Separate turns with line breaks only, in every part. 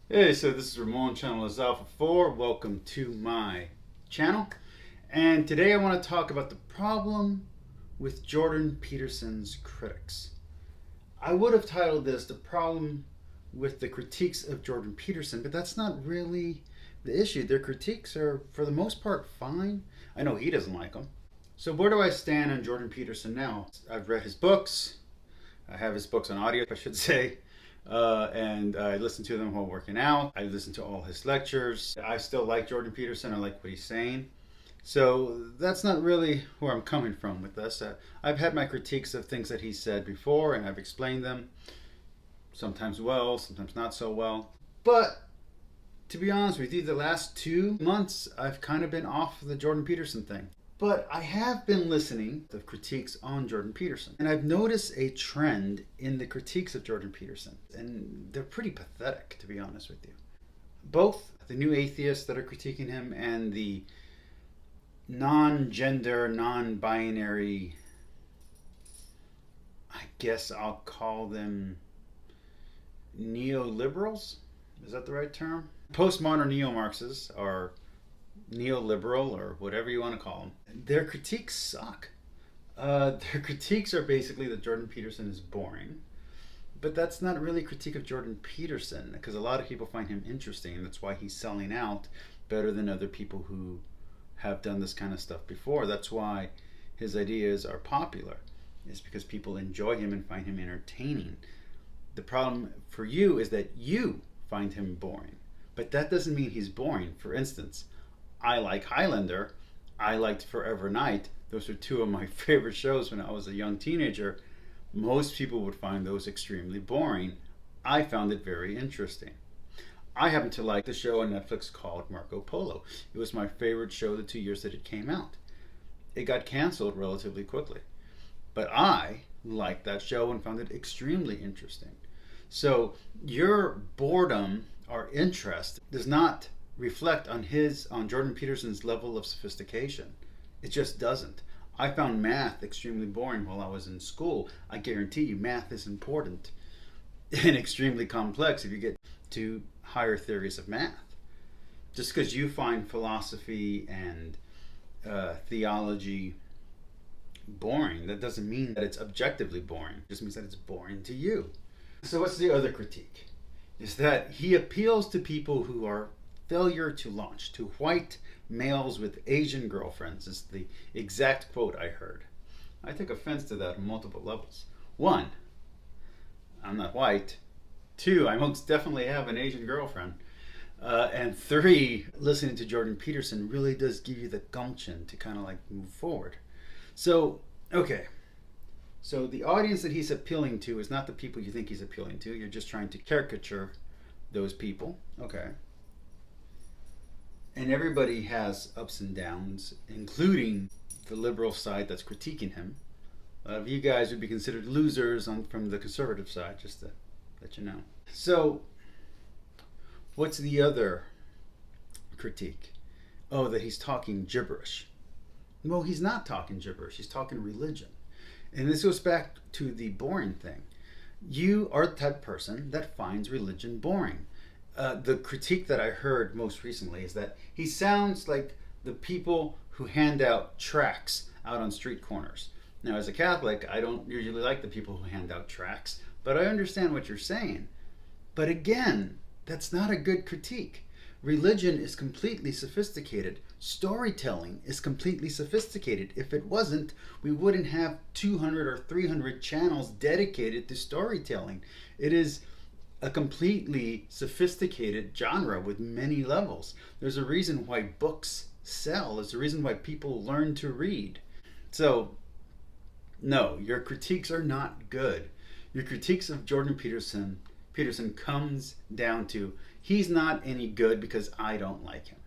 Hey, so this is Ramon, channel is Alpha 4. Welcome to my channel. And today I want to talk about the problem with Jordan Peterson's critics. I would have titled this The Problem with the Critiques of Jordan Peterson, but that's not really the issue. Their critiques are, for the most part, fine. I know he doesn't like them. So where do I stand on Jordan Peterson now? I've read his books. I have his books on audio, I should say. And I listen to them while working out. I listen to all his lectures. I still like Jordan Peterson. I like what he's saying. So that's not really where I'm coming from with this. I've had my critiques of things that he said before, and I've explained them. Sometimes well, sometimes not so well. But to be honest with you, the last 2 months, I've kind of been off the Jordan Peterson thing. But I have been listening to critiques on Jordan Peterson, and I've noticed a trend in the critiques of Jordan Peterson, and they're pretty pathetic, to be honest with you. Both the new atheists that are critiquing him and the non-gender, non-binary, I guess I'll call them neoliberals. Is that the right term? Postmodern neo-Marxists are neoliberal or whatever you want to call them. Their critiques suck. Their critiques are basically that Jordan Peterson is boring. But that's not really a critique of Jordan Peterson, because a lot of people find him interesting, and that's why he's selling out better than other people who have done this kind of stuff before. That's why his ideas are popular, is because people enjoy him and find him entertaining. The problem for you is that you find him boring. But that doesn't mean he's boring. For instance, I like Highlander. I liked Forever Night. Those were two of my favorite shows when I was a young teenager. Most people would find those extremely boring. I found it very interesting. I happen to like the show on Netflix called Marco Polo. It was my favorite show the 2 years that it came out. It got canceled relatively quickly. But I liked that show and found it extremely interesting. So your boredom or interest does not reflect on Jordan Peterson's level of sophistication. It just doesn't. I found math extremely boring while I was in school. I guarantee you math is important and extremely complex if you get to higher theories of math. Just because you find philosophy and theology boring, that doesn't mean that it's objectively boring. It just means that it's boring to you. So what's the other critique? Is that he appeals to people who are failure to launch, to white males with Asian girlfriends, is the exact quote I heard. I took offense to that on multiple levels. One, I'm not white. Two, I most definitely have an Asian girlfriend. And three, listening to Jordan Peterson really does give you the gumption to kind of like move forward. So, okay. So the audience that he's appealing to is not the people you think he's appealing to. You're just trying to caricature those people. Okay. And everybody has ups and downs, including the liberal side that's critiquing him. A lot of you guys would be considered losers from the conservative side, just to let you know. So, what's the other critique? Oh, that he's talking gibberish. Well, he's not talking gibberish. He's talking religion. And this goes back to the boring thing. You are the type of person that finds religion boring. The critique that I heard most recently is that he sounds like the people who hand out tracts out on street corners. Now, as a Catholic, I don't usually like the people who hand out tracts, but I understand what you're saying. But again, that's not a good critique. Religion is completely sophisticated. Storytelling is completely sophisticated. If it wasn't, we wouldn't have 200 or 300 channels dedicated to storytelling. It is a completely sophisticated genre with many levels. There's a reason why books sell. There's a reason why people learn to read. So, no, your critiques are not good. Your critiques of Jordan Peterson comes down to he's not any good because I don't like him.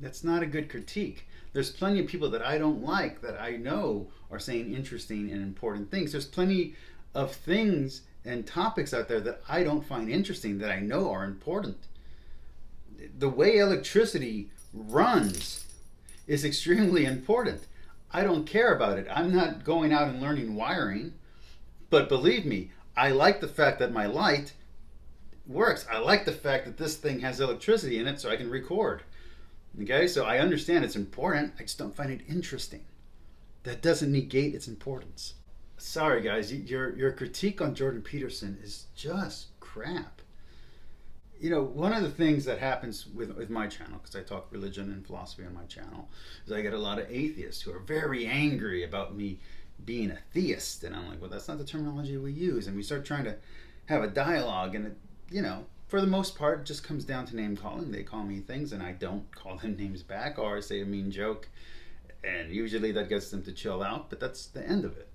That's not a good critique. There's plenty of people that I don't like that I know are saying interesting and important things. There's plenty of things and topics out there that I don't find interesting that I know are important. The way electricity runs is extremely important. I don't care about it. I'm not going out and learning wiring, but believe me, I like the fact that my light works. I like the fact that this thing has electricity in it so I can record. Okay, so I understand it's important. I just don't find it interesting. That doesn't negate its importance. Sorry, guys, your critique on Jordan Peterson is just crap. One of the things that happens with my channel, because I talk religion and philosophy on my channel, is I get a lot of atheists who are very angry about me being a theist. And I'm like, well, that's not the terminology we use. And we start trying to have a dialogue, and for the most part, it just comes down to name calling. They call me things, and I don't call them names back, or I say a mean joke. And usually that gets them to chill out, but that's the end of it.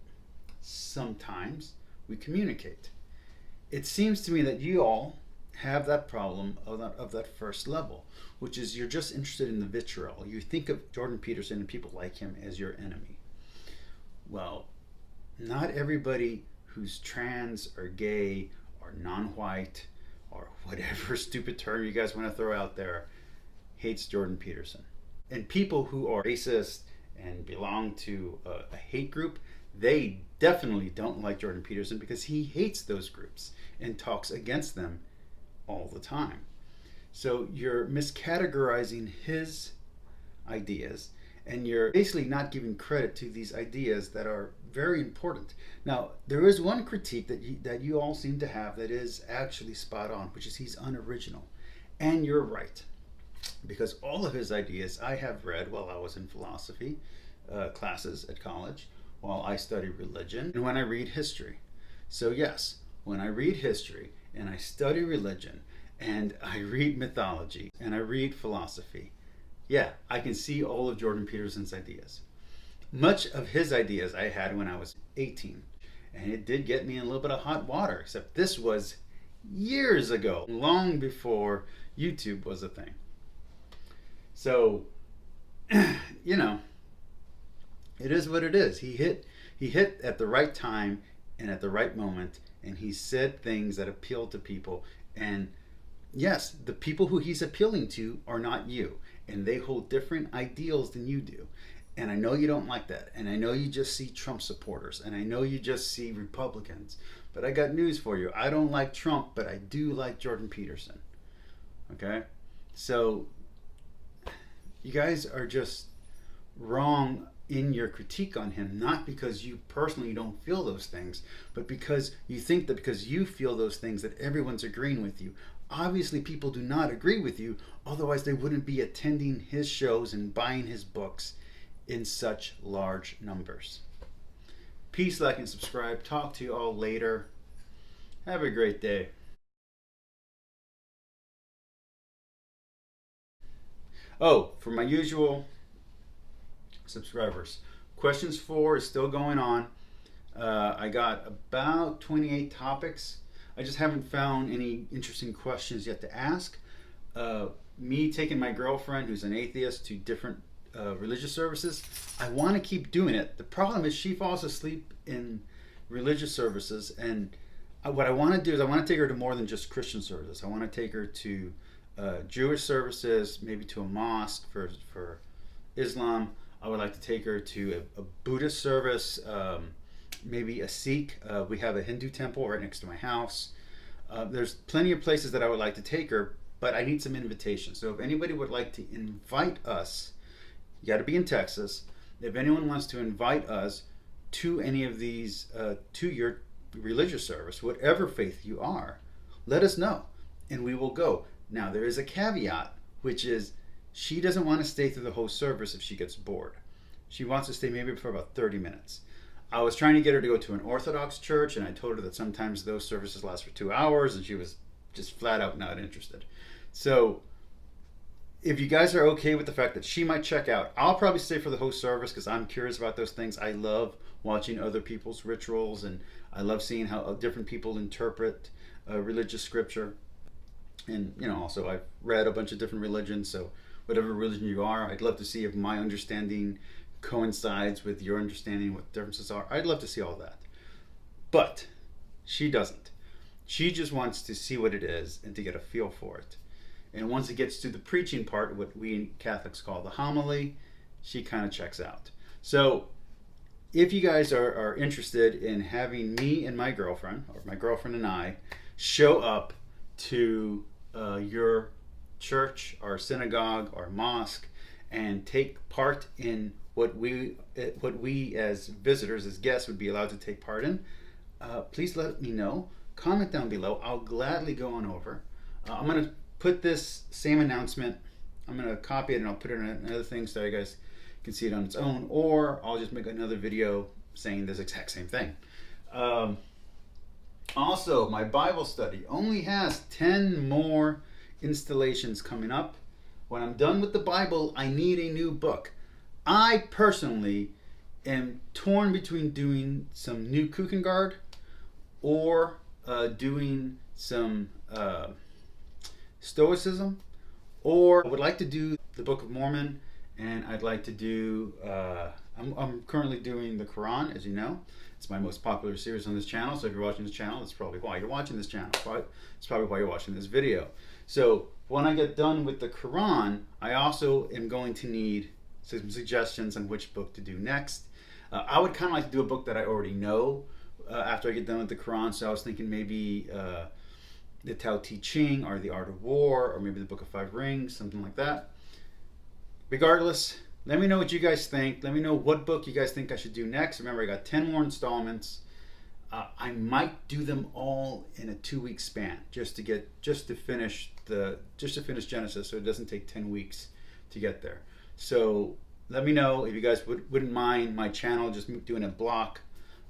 Sometimes we communicate. It seems to me that you all have that problem of that first level, which is you're just interested in the vitriol. You think of Jordan Peterson and people like him as your enemy. Well, not everybody who's trans or gay or non-white or whatever stupid term you guys want to throw out there hates Jordan Peterson. And people who are racist and belong to a hate group, they definitely don't like Jordan Peterson because he hates those groups and talks against them all the time. So you're miscategorizing his ideas, and you're basically not giving credit to these ideas that are very important. Now, there is one critique that you all seem to have that is actually spot on, which is he's unoriginal. And you're right, because all of his ideas I have read while I was in philosophy classes at college, while I study religion, and when I read history. So yes, when I read history and I study religion and I read mythology and I read philosophy, yeah, I can see all of Jordan Peterson's ideas. Much of his ideas I had when I was 18, and it did get me in a little bit of hot water, except this was years ago, long before YouTube was a thing. So, it is what it is. He hit at the right time and at the right moment, and he said things that appeal to people. And yes, the people who he's appealing to are not you, and they hold different ideals than you do. And I know you don't like that, and I know you just see Trump supporters, and I know you just see Republicans. But I got news for you. I don't like Trump, but I do like Jordan Peterson. Okay? So you guys are just wrong in your critique on him, not because you personally don't feel those things, but because you think that because you feel those things that everyone's agreeing with you. Obviously people do not agree with you, otherwise they wouldn't be attending his shows and buying his books in such large numbers. Peace, like, and subscribe. Talk to you all later. Have a great day. Oh, for my usual subscribers, questions 4 is still going on. I got about 28 topics. I just haven't found any interesting questions yet to ask. Me taking my girlfriend, who's an atheist, to different religious services, I want to keep doing it. The problem is she falls asleep in religious services, and what I want to do is I want to take her to more than just Christian services. I want to take her to Jewish services, maybe to a mosque for Islam. I would like to take her to a Buddhist service, maybe a Sikh. We have a Hindu temple right next to my house. There's plenty of places that I would like to take her, but I need some invitations. So if anybody would like to invite us, you got to be in Texas. If anyone wants to invite us to any of these, to your religious service, whatever faith you are, let us know and we will go. Now, there is a caveat, which is she doesn't want to stay through the whole service if she gets bored. She wants to stay maybe for about 30 minutes. I was trying to get her to go to an Orthodox church, and I told her that sometimes those services last for 2 hours, and she was just flat out not interested. So if you guys are okay with the fact that she might check out, I'll probably stay for the whole service because I'm curious about those things. I love watching other people's rituals, and I love seeing how different people interpret religious scripture. And also I've read a bunch of different religions, so whatever religion you are, I'd love to see if my understanding coincides with your understanding, what the differences are. I'd love to see all that. But she doesn't. She just wants to see what it is and to get a feel for it. And once it gets to the preaching part, what we Catholics call the homily, she kind of checks out. So if you guys are interested in having me and my girlfriend, or my girlfriend and I, show up to your church or synagogue or mosque and take part in what we as visitors, as guests, would be allowed to take part in, please let me know. Comment down below. I'll gladly go on over. I'm going to put this same announcement, I'm going to copy it and I'll put it in another thing so you guys can see it on its own, or I'll just make another video saying this exact same thing. Also, my Bible study only has 10 more installations coming up. When I'm done with the Bible, I need a new book. I personally am torn between doing some new Kierkegaard or doing some Stoicism, or I would like to do the Book of Mormon, and I'd like to do, I'm currently doing the Quran, as you know. It's my most popular series on this channel, so if you're watching this channel, that's probably why you're watching this channel. It's probably why you're watching this video. So when I get done with the Quran, I also am going to need some suggestions on which book to do next. I would kind of like to do a book that I already know after I get done with the Quran, so I was thinking maybe the Tao Te Ching or the Art of War, or maybe the Book of Five Rings, something like that. Regardless, let me know what you guys think. Let me know what book you guys think I should do next. Remember, I got 10 more installments. I might do them all in a 2-week span, just to finish Genesis, so it doesn't take 10 weeks to get there. So let me know if you guys wouldn't mind my channel just doing a block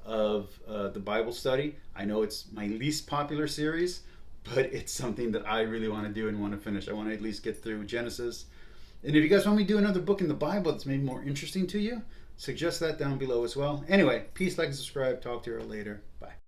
of the Bible study. I know it's my least popular series, but it's something that I really want to do and want to finish. I want to at least get through Genesis. And if you guys want me to do another book in the Bible that's maybe more interesting to you, suggest that down below as well. Anyway, peace, like, and subscribe. Talk to you all later. Bye.